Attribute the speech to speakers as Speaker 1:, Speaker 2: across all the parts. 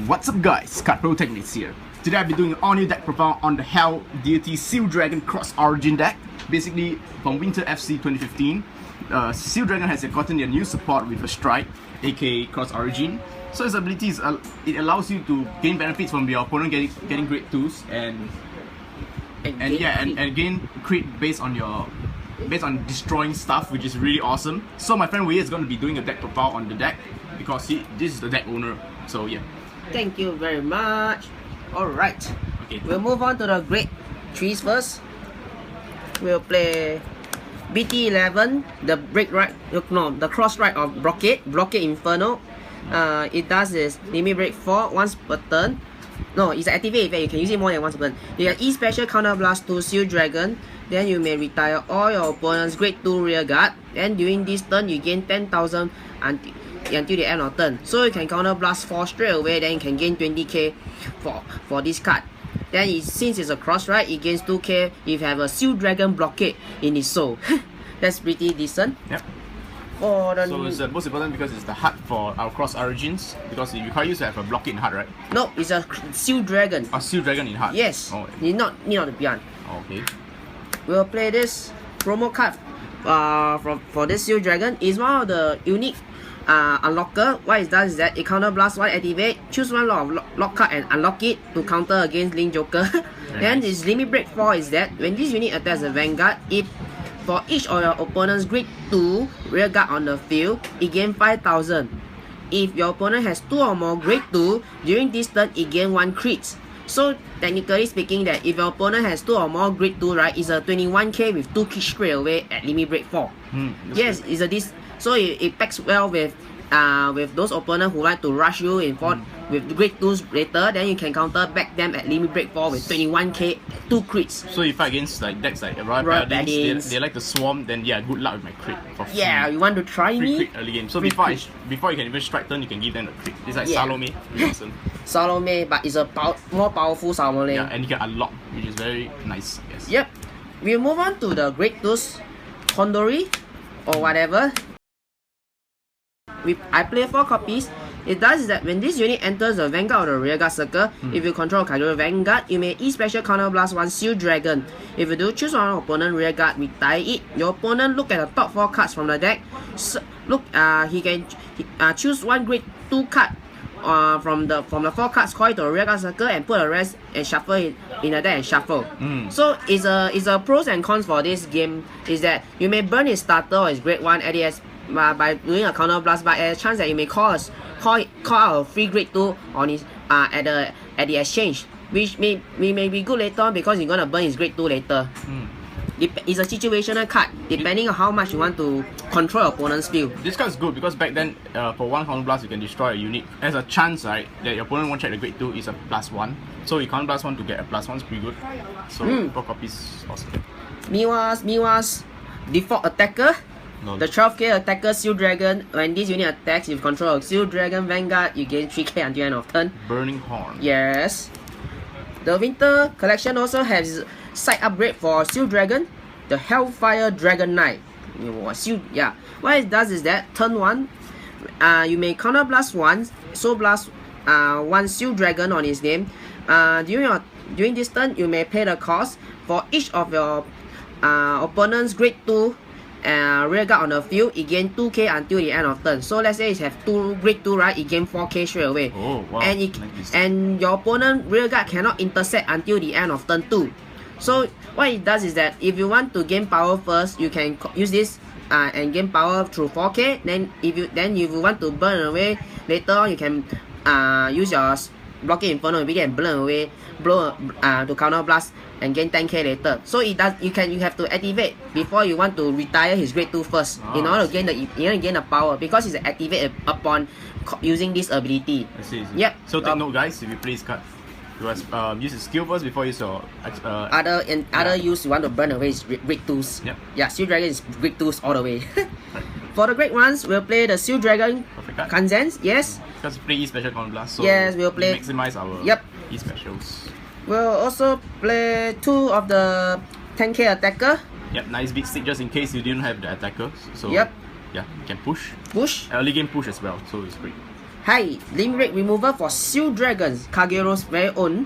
Speaker 1: What's up guys, Pro Techniques here. Today I'll be doing an all-new deck profile on the Helldeity Seal Dragon Crossorigin deck. Basically, from Winter FC 2015, Seal Dragon has gotten a new support with a strike, aka Crossorigin. So its abilities, it allows you to gain benefits from your opponent getting grade 2s and gain crit based on destroying stuff, which is really awesome. So my friend Wei is going to be doing a deck profile on the deck because this is the deck owner. So yeah.
Speaker 2: Thank you very much. Alright.
Speaker 1: Okay.
Speaker 2: We'll move on to the grade 3s first. We'll play BT11, the cross right of Blockade Inferno. It does is limit break 4 once per turn. No, it's an activate effect, you can use it more than once per turn. You can E-Special Counter Blast to Seal Dragon. Then you may retire all your opponent's grade 2 rear guard. Then during this turn, you gain 10,000 until the end of turn. So you can counter blast 4 straight away, then you can gain 20k for this card. Then since it's a cross right, it gains 2k if you have a Seal Dragon Blockade in its soul. That's pretty decent.
Speaker 1: Yep.
Speaker 2: So
Speaker 1: it's the most important because it's the HUD for our Crossorigins, because it requires you to have a Blockade in HUD, right?
Speaker 2: No, it's a Seal Dragon.
Speaker 1: A Seal Dragon in HUD?
Speaker 2: Yes.
Speaker 1: Oh.
Speaker 2: Need not the beyond.
Speaker 1: Okay.
Speaker 2: We'll play this promo card for this Seal Dragon. It's one of the unique unlocker. What it does is that it counter blast 1 activate, choose one lock card and unlock it to counter against Link Joker. Then its limit break 4 is that when this unit attacks a Vanguard, if for each of your opponent's grade 2 rear guard on the field, it gains 5,000. If your opponent has 2 or more grade 2, during this turn it gains 1 crit. So technically speaking, that if your opponent has 2 or more grade 2, right, it's a 21k with 2 kicks straight away at limit break 4. Yes, it's a this. So it packs well with those opponents who like to rush you in with grade 2s later. Then you can counter back them at limit break 4 with 21k, 2 crits.
Speaker 1: So if I fight against like decks like Royal Paladins, they like to swarm, then yeah, good luck with my crit. For free.
Speaker 2: Yeah, you want to try me?
Speaker 1: Crit early game. So before you can even strike turn, you can give them a crit. It's like Salome. Awesome.
Speaker 2: Salome, but it's a more powerful Salome.
Speaker 1: Yeah, and you can unlock, which is very nice, I guess.
Speaker 2: Yep. We'll move on to the grade 2s, Kondori or whatever. I play 4 copies. It does is that when this unit enters the Vanguard or the rearguard circle, if you control Kaiju Vanguard, you may E-Special Counter Blast 1 Seal Dragon. If you do choose one opponent rearguard, retire it. Your opponent look at the top 4 cards from the deck. So, he can choose 1 grade 2 card from the 4 cards, call it to a rearguard circle and put the rest and shuffle it in the deck and shuffle. So it's a pros and cons for this game is that you may burn his starter or his grade 1 ADS by doing a counter blast, but a chance that you may call out a free grade 2 on his at the exchange, which may be good later on because you're gonna burn his grade 2 later. It's a situational card depending on how much you want to control your opponent's field.
Speaker 1: This card is good because back then for 1 counter blast you can destroy a unit. There's a chance, right, that your opponent won't check the grade 2 is a +1. So you counter blast 1 to get a +1 is pretty good. So 4 copies awesome.
Speaker 2: Miwa's default attacker. The 12k attacker Seal Dragon. When this unit attacks, you control a Seal Dragon Vanguard, you gain 3k until end of turn.
Speaker 1: Burning Horn.
Speaker 2: Yes. The Winter Collection also has side upgrade for Seal Dragon, the Hellfire Dragon Knight. What it does is that turn 1, you may counter blast 1, so blast 1 Seal Dragon on his name. During this turn, you may pay the cost for each of your opponent's grade 2 rear guard on the field. It gain 2k until the end of turn. So let's say it have 2 grade 2, right, it gain 4k straight away.
Speaker 1: Oh wow.
Speaker 2: And your opponent rear guard cannot intercept until the end of turn 2. So what it does is that if you want to gain power first, you can use this and gain power through 4k. Then if you want to burn away later on, you can use your Blockade Inferno and get burn away, to counter blast and gain 10k later. So you have to activate before you want to retire his grade 2 first in order to gain the power, because it's activated upon using this ability.
Speaker 1: I see.
Speaker 2: Yep.
Speaker 1: So take note guys, if you play this card, you must use his skill first before you use your
Speaker 2: other use you want to burn away his grade 2s.
Speaker 1: Yep.
Speaker 2: Yeah, Seal Dragon is grade 2s all the way. For the grade 1s, we'll play the Seal Dragon Kanzens. Yes.
Speaker 1: Because we play E-Special Counter Blast, so
Speaker 2: yes, we'll play
Speaker 1: maximize our E-Specials.
Speaker 2: We'll also play 2 of the 10k attacker.
Speaker 1: Yep, nice big stick just in case you didn't have the attacker. So
Speaker 2: yep.
Speaker 1: Yeah, you can push.
Speaker 2: Push.
Speaker 1: Early game push as well, so it's great.
Speaker 2: Hi, limb break remover for Seal Dragons, Kagero's very own,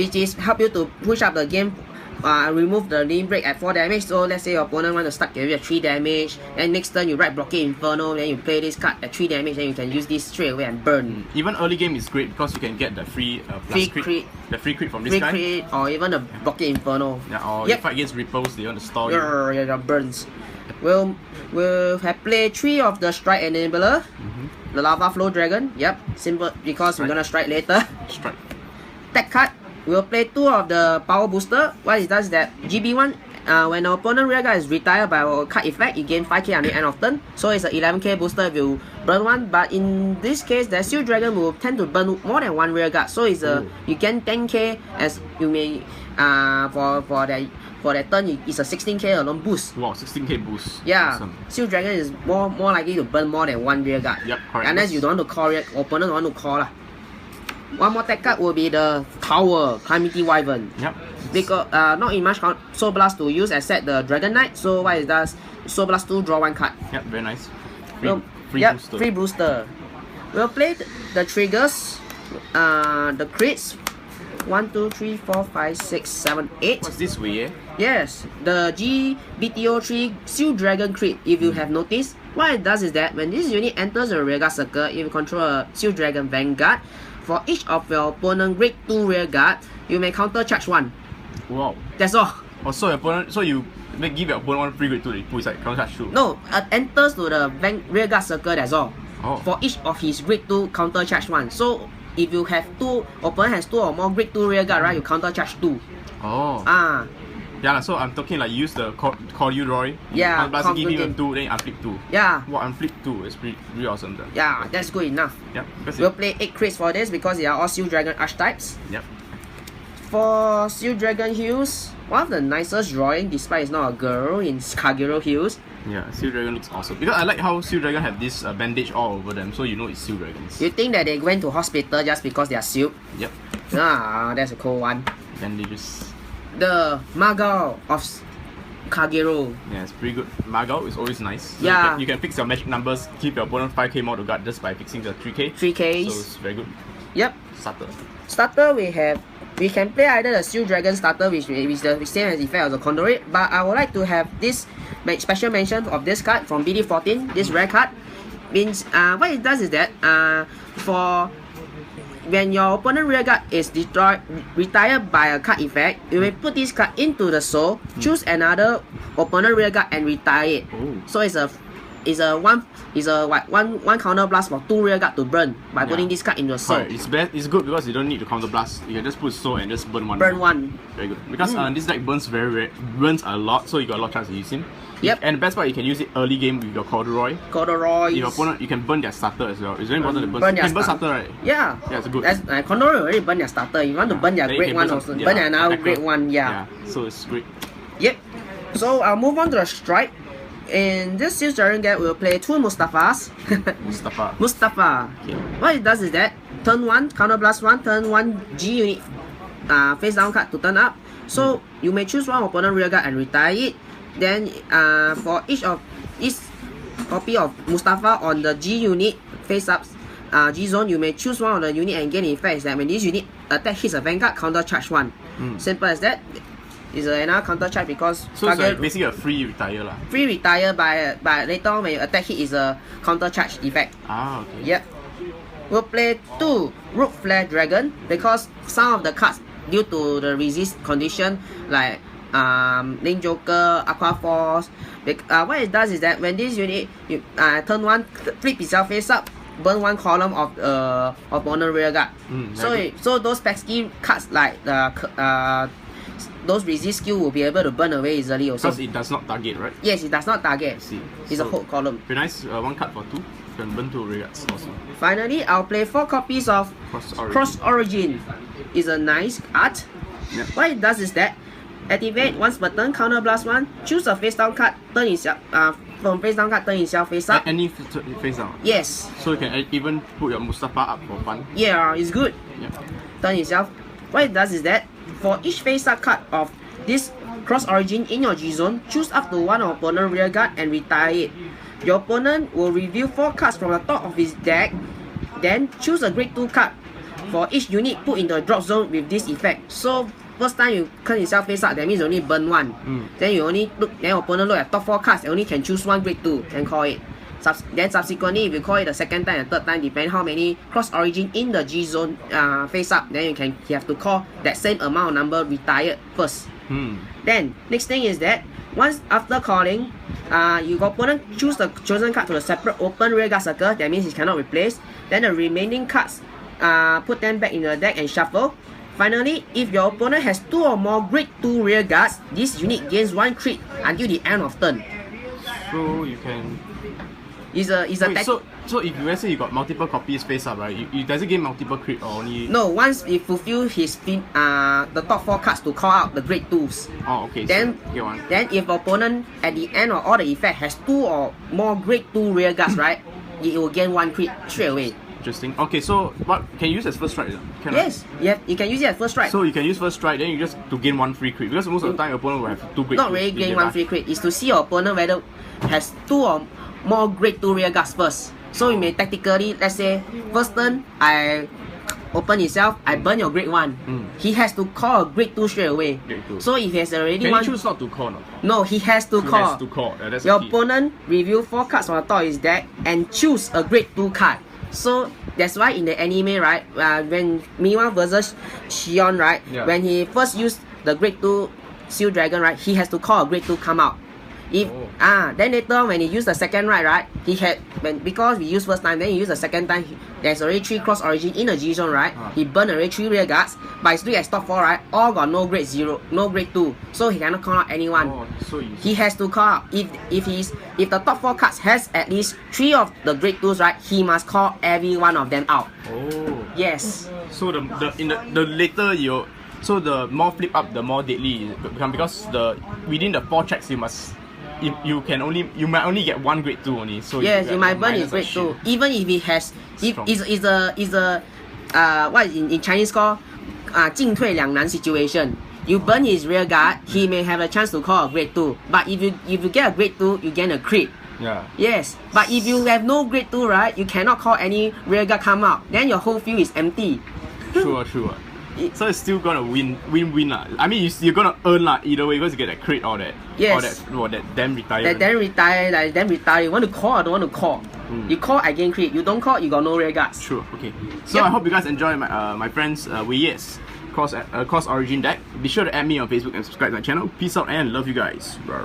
Speaker 2: which is help you to push up the game, remove the limb break at 4 damage. So let's say your opponent want to start giving you 3 damage, and next turn you right Blocking Inferno, then you play this card at 3 damage, then you can use this straight away and burn.
Speaker 1: Even early game is great because you can get the free crit, the free crit from this guy.
Speaker 2: Free crit or even the Blocking Inferno.
Speaker 1: Yeah, or you fight against Ripples, they want to stall you.
Speaker 2: Yeah, burns. We'll have played 3 of the Strike Enabler. The Lava Flow Dragon, yep, simple because we're gonna strike later.
Speaker 1: Strike.
Speaker 2: Tech card, we'll play 2 of the Power Booster. What it does is that GB1, when the opponent rear guard is retired by a card effect, you gain 5k on the end of turn. So it's a 11k booster if you burn one. But in this case, the Seal Dragon will tend to burn more than 1 rear guard. So it's you gain 10k as you may for that turn, it's a 16k alone boost.
Speaker 1: Wow, 16k boost.
Speaker 2: Yeah,
Speaker 1: Awesome.
Speaker 2: Seal Dragon is more likely to burn more than 1 rear guard.
Speaker 1: Yep, correct.
Speaker 2: Unless you don't want to call opponent don't want to call lah. One more tech card will be the Tower Calamity Wyvern.
Speaker 1: Yep.
Speaker 2: Because not in much Soul Blast to use except the Dragon Knight. So what it does, Soul Blast 2, draw 1 card.
Speaker 1: Yep, very nice.
Speaker 2: Free booster. We'll play the triggers, the crits. 1, 2, 3, 4, 5, 6, 7, 8.
Speaker 1: What's this way, eh?
Speaker 2: Yes, the GBTO3 Seal Dragon crit. If you have noticed, what it does is that when this unit enters a rearguard circle, if you control a Seal Dragon Vanguard, for each of your opponent grade 2 rearguard, you may counter charge 1.
Speaker 1: Wow.
Speaker 2: That's all.
Speaker 1: Oh, so your opponent, so you give your opponent 1 free grade 2 that you put inside, counter charge 2.
Speaker 2: No, enters to the rearguard circle, that's all.
Speaker 1: Oh.
Speaker 2: For each of his grade 2, counter charge 1. So if you have opponent has 2 or more grade 2 rearguard, right, you counter charge 2.
Speaker 1: Oh. Yeah, so I'm talking like use the Corduroy.
Speaker 2: Yeah,
Speaker 1: give him a 2, then you unflip 2.
Speaker 2: Yeah.
Speaker 1: Wow, unflip 2 is pretty awesome then.
Speaker 2: Yeah, that's good enough.
Speaker 1: Yep.
Speaker 2: We'll play 8 crits for this because they are all Seal Dragon archetypes.
Speaker 1: Yep.
Speaker 2: For Seal Dragon Heals, one of the nicest drawing despite it's not a girl in Kagero Heals.
Speaker 1: Yeah, Seal Dragon looks awesome. Because I like how Seal Dragon have this bandage all over them, so you know it's Seal Dragons.
Speaker 2: You think that they went to hospital just because they are sealed?
Speaker 1: Yep.
Speaker 2: That's a cool one.
Speaker 1: Bandages.
Speaker 2: The Magal of Kagero.
Speaker 1: Yeah, it's pretty good. Magao is always nice. So
Speaker 2: Yeah.
Speaker 1: you can fix your magic numbers, keep your opponent 5k more to guard just by fixing the 3k.
Speaker 2: 3Ks.
Speaker 1: So it's very good.
Speaker 2: Yep.
Speaker 1: Starter.
Speaker 2: We can play either the Seal Dragon starter, which is the same as effect of the Conduit, but I would like to have this special mention of this card from BD14, this rare card. Means what it does is that for when your opponent rear guard is retired by a card effect, you may put this card into the soul, choose another opponent rear guard and retire it. So it's a one counter blast for 2 rear guard to burn by putting this card in your soul.
Speaker 1: It's good because you don't need to counter blast. You can just put soul and just burn one. Very good. Because this deck burns burns a lot, so you got a lot of chance to use him.
Speaker 2: Yep.
Speaker 1: And the best part, you can use it early game with your Corduroy. Your opponent, you can burn their starter as well. It's very important to burn. You can burn starter, right?
Speaker 2: Yeah.
Speaker 1: Yeah, it's good.
Speaker 2: Corduroy already burn their starter. You want to burn their grade 1 also. Burn another grade 1,
Speaker 1: Yeah, so it's great.
Speaker 2: Yep. So I'll move on to the strike. In this Seal Dragon deck, we'll play 2 Mustafas. Mustafa.
Speaker 1: Okay.
Speaker 2: What it does is that turn 1, counter blast 1, turn 1 G unit face down card to turn up. So you may choose one opponent rear guard and retire it. Then for each copy of Mustafa on the G unit face up G zone, you may choose one of the unit and gain effects that when this unit attack hits a Vanguard, counter charge 1. Simple as that. It's another counter charge because
Speaker 1: so it's like basically a free retire lah.
Speaker 2: Free retire by later on when you attack hit is a counter charge effect.
Speaker 1: Okay.
Speaker 2: Yep. We'll play 2 Root Flare Dragon because some of the cards due to the resist condition like Link Joker, Aqua Force. What it does is that when this unit turn 1 flip itself face up, burn 1 column of opponent rear guard. So those pesky cards like those resist skill will be able to burn away easily also.
Speaker 1: Because it does not target, right?
Speaker 2: Yes, it does not target.
Speaker 1: I see.
Speaker 2: It's a whole column.
Speaker 1: Very nice. 1 card for 2. You can burn 2 rear guards also.
Speaker 2: Finally, I'll play 4 copies of Crossorigin. It's a nice art.
Speaker 1: Yep.
Speaker 2: What it does is that activate once per turn, counter blast 1, choose a face down card, turn itself from face down card, turn itself face up.
Speaker 1: Any face down?
Speaker 2: Yes.
Speaker 1: So you can even put your Mustafa up for fun.
Speaker 2: Yeah, it's good.
Speaker 1: Yep.
Speaker 2: Turn itself. What it does is that for each face up card of this Crossorigin in your G zone, choose up to 1 opponent rear guard and retire it. Your opponent will reveal 4 cards from the top of his deck Then choose a grade 2 card for each unit put in the drop zone with this effect. So first time you turn yourself face up, that means you only burn one. Then you only look, then opponent look at top 4 cards, you only can choose one grade 2 and call it. Then subsequently, if you call it the second time and third time, depending how many cross origin in the G zone face up, then you have to call that same amount of number retired first. Then next thing is that once after calling, your opponent choose the chosen card to a separate open rearguard circle. That means it cannot replace. Then the remaining cards, put them back in the deck and shuffle. Finally, if your opponent has 2 or more grade 2 rearguards, this unit gains 1 crit until the end of turn.
Speaker 1: So you can. So if let's say you got multiple copies face up, right? You does it gain multiple crit or only?
Speaker 2: No, once it fulfill his the top 4 cards to call out the grade 2s.
Speaker 1: Oh, okay.
Speaker 2: Then if opponent at the end of all the effect has 2 or more grade 2 rearguards, right? It will gain 1 crit straight away.
Speaker 1: Interesting. Okay, so what can you use as first strike?
Speaker 2: Yes, you can use it as first strike.
Speaker 1: So you can use first strike, then you just to gain 1 free crit, because most of the time your opponent will have 2 grade.
Speaker 2: Not really gain 1 free crit. It's to see your opponent whether has 2 or more grade 2 rearguards first. So you may tactically, let's say first turn I open itself, I burn your grade 1. He has to call a grade 2 straight away. So if he has already
Speaker 1: can he choose not to call?
Speaker 2: No, he has to call.
Speaker 1: He has to call. Yeah, that's
Speaker 2: your
Speaker 1: key.
Speaker 2: Opponent review 4 cards on the top of his deck and choose a grade 2 card. So that's why in the anime, right, when Miwa versus Shion, right, when he first used the grade 2 Seal Dragon, right, he has to call a grade 2 come out. If then later when he used the second right, he had because we used first time, then he used the second time. There's already 3 cross origin in the G zone, right? He burned already 3 rear guards, but he still has top 4, right? All got no grade 0, no grade 2, so he cannot call out anyone.
Speaker 1: So
Speaker 2: he has to call out if the top 4 cards has at least 3 of the grade 2s, right? He must call every one of them out. Yes.
Speaker 1: So the later you, so the more flip up, the more deadly it become, because within the 4 checks you must. You might only get 1 grade 2 only. So
Speaker 2: yes, you might burn his grade 2. Even if it has, is a what in Chinese called 进退两难 situation. You burn his rear guard, he may have a chance to call a grade 2. But if you get a grade 2, you gain a crit.
Speaker 1: Yeah.
Speaker 2: Yes. But if you have no grade 2, right, you cannot call any rear guard come out. Then your whole field is empty.
Speaker 1: True. So it's still gonna win. I mean, you're gonna earn either way because you get that crit or that.
Speaker 2: Yes.
Speaker 1: Or that damn retire.
Speaker 2: That damn retire. You want to call or don't want to call? You call, I gain crit. You don't call, you got no rear guards.
Speaker 1: Sure. Okay. So I hope you guys enjoy my friends Wei's cross origin deck. Be sure to add me on Facebook and subscribe to my channel. Peace out and love you guys. Bye.